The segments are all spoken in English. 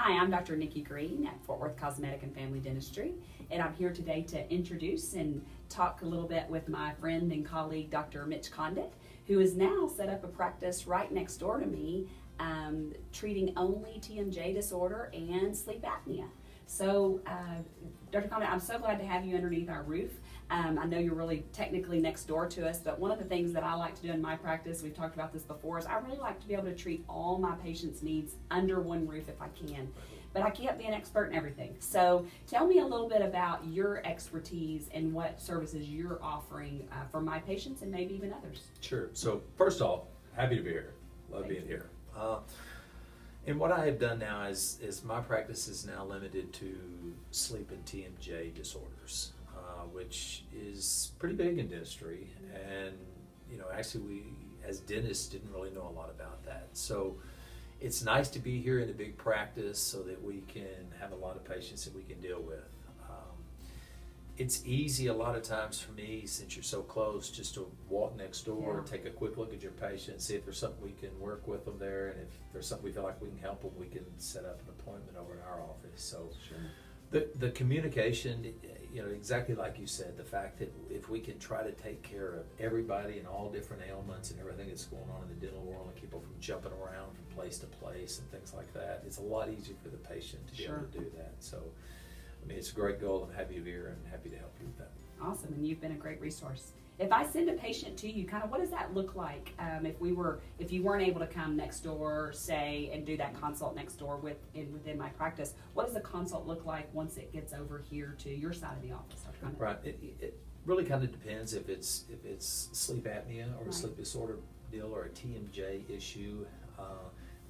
Hi, I'm Dr. Nikki Green at Fort Worth Cosmetic and Family Dentistry, and I'm here today to introduce and talk a little bit with my friend and colleague, Dr. Mitch Conditt, who has now set up a practice right next door to me, treating only TMJ disorder and sleep apnea. So, Dr. Conditt, I'm so glad to have you underneath our roof. I know you're really technically next door to us, but one of the things that I like to do in my practice, we've talked about this before, is I really like to be able to treat all my patients' needs under one roof if I can. But I can't be an expert in everything. So tell me a little bit about your expertise and what services you're offering for my patients and maybe even others. Sure. So first off, happy to be here. Love being here. And what I have done now is my practice is now limited to sleep and TMJ disorders, which is pretty big in dentistry. And, actually we as dentists didn't really know a lot about that. So it's nice to be here in a big practice so that we can have a lot of patients that we can deal with. It's easy a lot of times for me, since you're so close, just to walk next door, take a quick look at your patient, see if there's something we can work with them there, and if there's something we feel like we can help them, we can set up an appointment over in our office. So the communication, exactly like you said, the fact that if we can try to take care of everybody and all different ailments and everything that's going on in the dental world and keep them from jumping around from place to place and things like that, it's a lot easier for the patient to be able to do that. So it's a great goal. I'm happy to be here and happy to help you with that. Awesome, and you've been a great resource. If I send a patient to you, kind of what does that look like if you weren't able to come next door, say, and do that consult next door within my practice? What does the consult look like once it gets over here to your side of the office? Right. It really kind of depends if it's sleep apnea or a sleep disorder deal or a TMJ issue.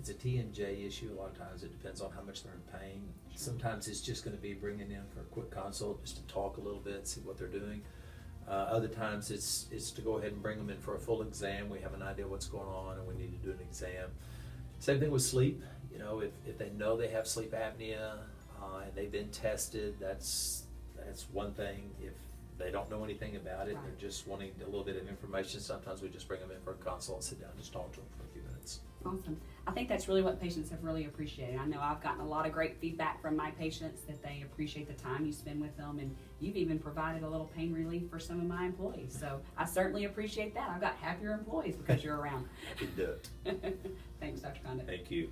It's a TMJ issue. A lot of times it depends on how much they're in pain. Sometimes it's just going to be bringing in for a quick consult just to talk a little bit, see what they're doing. Other times it's to go ahead and bring them in for a full exam. We have an idea what's going on and we need to do an exam. Same thing with sleep. If they know they have sleep apnea and they've been tested, that's one thing. If they don't know anything about it, they're just wanting a little bit of information, sometimes we just bring them in for a consult and sit down and just talk to them for a few minutes. Awesome. I think that's really what patients have really appreciated. I know I've gotten a lot of great feedback from my patients that they appreciate the time you spend with them, and you've even provided a little pain relief for some of my employees. So I certainly appreciate that. I've got happier employees because you're around. Happy to do it. Thanks, Dr. Conditt. Thank you.